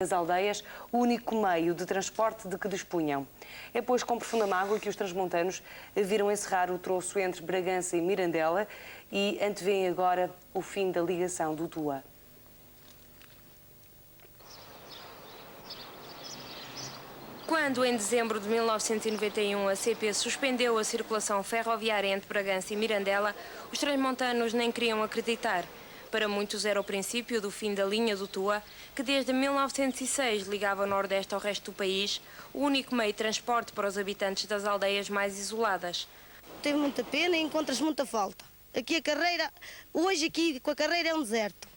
das aldeias, o único meio de transporte de que dispunham. É, pois, com profunda mágoa que os transmontanos viram encerrar o troço entre Bragança e Mirandela e antevêem agora o fim da ligação do Tua. Quando, em dezembro de 1991, a CP suspendeu a circulação ferroviária entre Bragança e Mirandela, os transmontanos nem queriam acreditar. Para muitos era o princípio do fim da linha do Tua, que desde 1906 ligava o Nordeste ao resto do país, o único meio de transporte para os habitantes das aldeias mais isoladas. Teve muita pena e encontras muita falta. Aqui a carreira, hoje aqui com a carreira é um deserto.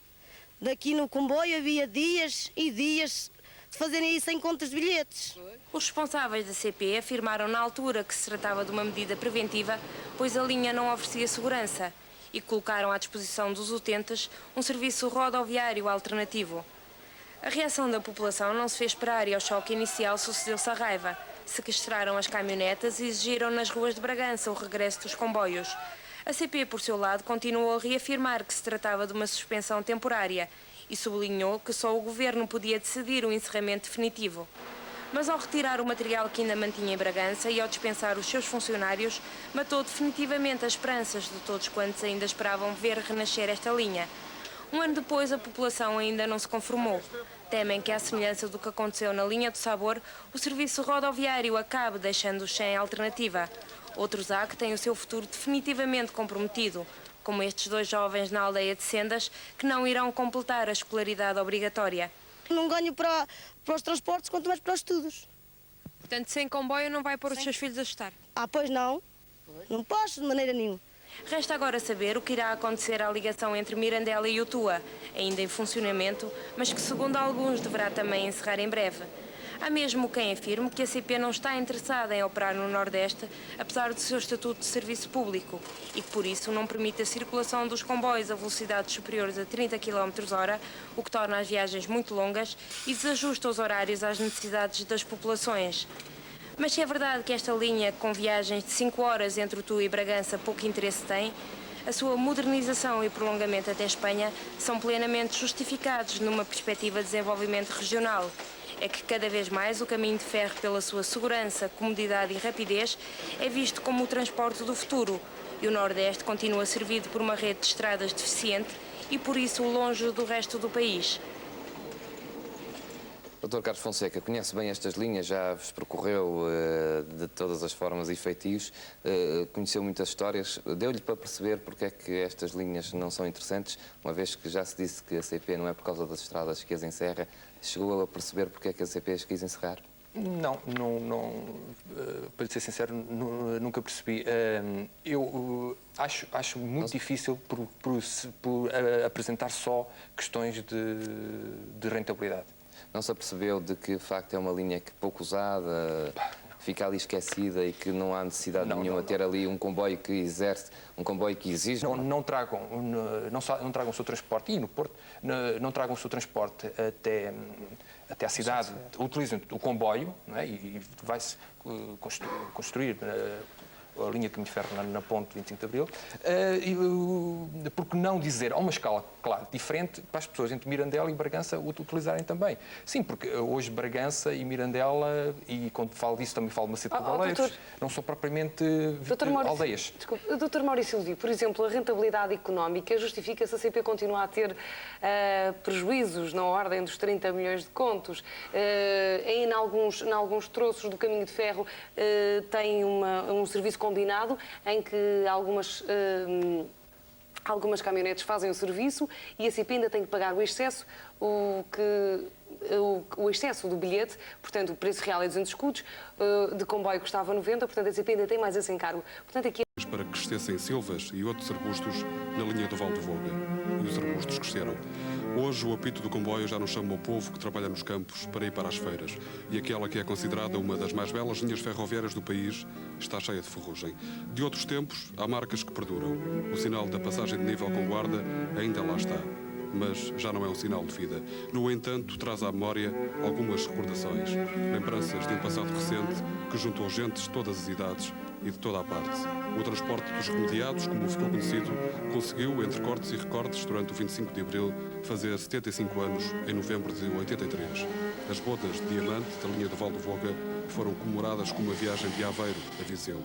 Daqui no comboio havia dias e dias de fazerem aí 100 contas de bilhetes. Os responsáveis da CP afirmaram na altura que se tratava de uma medida preventiva, pois a linha não oferecia segurança, e colocaram à disposição dos utentes um serviço rodoviário alternativo. A reação da população não se fez esperar e ao choque inicial sucedeu-se a raiva. Sequestraram as caminhonetas e exigiram nas ruas de Bragança o regresso dos comboios. A CP, por seu lado, continuou a reafirmar que se tratava de uma suspensão temporária e sublinhou que só o governo podia decidir o encerramento definitivo. Mas ao retirar o material que ainda mantinha em Bragança e ao dispensar os seus funcionários, matou definitivamente as esperanças de todos quantos ainda esperavam ver renascer esta linha. Um ano depois, a população ainda não se conformou. Temem que, à semelhança do que aconteceu na linha do Sabor, o serviço rodoviário acabe deixando-os sem alternativa. Outros há que têm o seu futuro definitivamente comprometido, como estes dois jovens na aldeia de Sendas, que não irão completar a escolaridade obrigatória. Não ganho para os transportes, quanto mais para os estudos. Portanto, sem comboio não vai pôr os seus filhos a estudar? Ah, pois não. Não posso de maneira nenhuma. Resta agora saber o que irá acontecer à ligação entre Mirandela e o Tua, ainda em funcionamento, mas que, segundo alguns, deverá também encerrar em breve. Há mesmo quem afirme que a CP não está interessada em operar no Nordeste, apesar do seu estatuto de serviço público, e que por isso não permite a circulação dos comboios a velocidades superiores a 30 km/h, o que torna as viagens muito longas e desajusta os horários às necessidades das populações. Mas se é verdade que esta linha, com viagens de 5 horas entre o Tua e Bragança, pouco interesse tem, a sua modernização e prolongamento até Espanha são plenamente justificados numa perspectiva de desenvolvimento regional. É que cada vez mais o caminho de ferro, pela sua segurança, comodidade e rapidez, é visto como o transporte do futuro, e o Nordeste continua servido por uma rede de estradas deficiente e por isso longe do resto do país. Dr. Carlos Fonseca, conhece bem estas linhas, já vos percorreu de todas as formas e feitios, conheceu muitas histórias, deu-lhe para perceber porque é que estas linhas não são interessantes, uma vez que já se disse que a CP não é por causa das estradas que as encerra, chegou a perceber porque é que a CP as quis encerrar? Não, para ser sincero, nunca percebi. Eu acho muito difícil por apresentar só questões de rentabilidade. Não se apercebeu de que, de facto, é uma linha que pouco usada, fica ali esquecida e que não há necessidade nenhuma de ter ali um comboio que exerce, um comboio que exige? Não tragam o seu transporte, e no Porto, não tragam o seu transporte até à cidade, utilizem o comboio, não é? E vai-se construir a linha de caminho de ferro na ponte 25 de Abril, porque não dizer a uma escala, claro, diferente para as pessoas entre Mirandela e Bragança o utilizarem também. Sim, porque hoje Bragança e Mirandela, e quando falo disso também falo de Macedo de Cavaleiros, não são propriamente aldeias. Desculpe, Dr. Maurício Levi, por exemplo, a rentabilidade económica justifica se a CP continua a ter prejuízos na ordem dos 30 milhões de contos. Em alguns troços do caminho de ferro tem um serviço combinado em que algumas caminhonetes fazem o serviço e a CP ainda tem que pagar o excesso, o excesso do bilhete, portanto o preço real é 200 escudos, de comboio custava 90, portanto a CP ainda tem mais esse encargo. Portanto, aqui... Para que crescessem silvas e outros arbustos na linha do Val do Voga. E os arbustos cresceram. Hoje o apito do comboio já não chama o povo que trabalha nos campos para ir para as feiras. E aquela que é considerada uma das mais belas linhas ferroviárias do país está cheia de ferrugem. De outros tempos, há marcas que perduram. O sinal da passagem de nível com guarda ainda lá está. Mas já não é um sinal de vida. No entanto, traz à memória algumas recordações, lembranças de um passado recente que juntou gentes de todas as idades e de toda a parte. O transporte dos remediados, como ficou conhecido, conseguiu, entre cortes e recortes, durante o 25 de Abril, fazer 75 anos em novembro de 83. As bodas de diamante da linha do Val do Voga foram comemoradas com uma viagem de Aveiro a Viseu.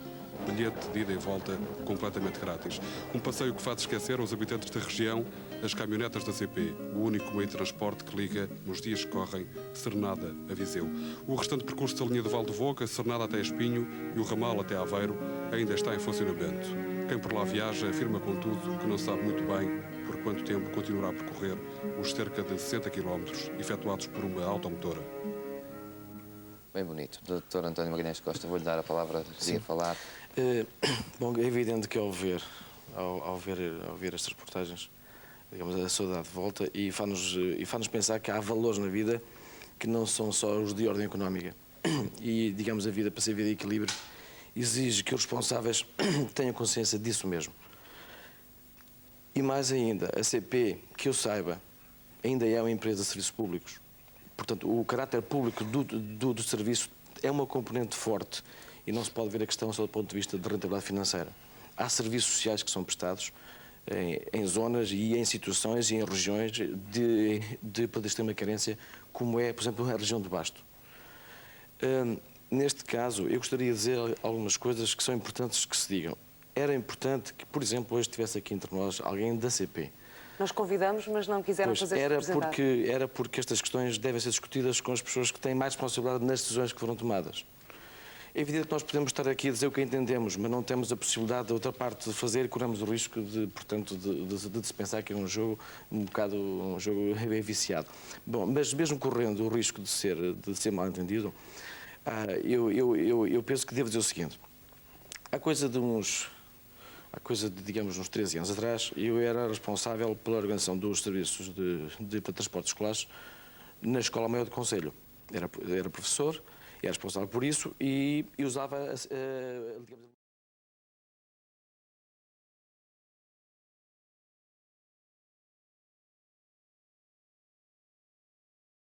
Bilhete de ida e volta completamente grátis. Um passeio que faz esquecer aos habitantes da região as caminhonetas da CP, o único meio de transporte que liga, nos dias que correm, Cernada a Viseu. O restante percurso da linha do Val do Voga, Cernada até Espinho e o ramal até Aveiro, ainda está em funcionamento. Quem por lá viaja afirma, contudo, que não sabe muito bem por quanto tempo continuará a percorrer os cerca de 60 km efetuados por uma automotora. Bem bonito. Dr. António Magalhães Costa, vou-lhe dar a palavra, queria falar. Bom, é evidente que ao ver estas reportagens, digamos, a saudade volta e faz-nos pensar que há valores na vida que não são só os de ordem económica. E, digamos, a vida, para ser vida de equilíbrio, exige que os responsáveis tenham consciência disso mesmo. E mais ainda, a CP, que eu saiba, ainda é uma empresa de serviços públicos. Portanto, o caráter público do serviço é uma componente forte e não se pode ver a questão só do ponto de vista de rentabilidade financeira. Há serviços sociais que são prestados em zonas e em situações e em regiões de extrema carência, como é, por exemplo, a região do Basto. Neste caso, eu gostaria de dizer algumas coisas que são importantes que se digam. Era importante que, por exemplo, hoje estivesse aqui entre nós alguém da CP. Nós convidamos, mas não quiseram fazer representar. Era porque estas questões devem ser discutidas com as pessoas que têm mais responsabilidade nas decisões que foram tomadas. É evidente que nós podemos estar aqui a dizer o que entendemos, mas não temos a possibilidade da outra parte de fazer e corremos o risco de se pensar que é um jogo viciado. Bom, mas mesmo correndo o risco de ser mal entendido, eu penso que devo dizer o seguinte. Há coisa de, digamos, uns 13 anos atrás, eu era responsável pela organização dos serviços de transportes escolares na Escola Maior do Conselho. Era professor, era responsável por isso e usava, digamos,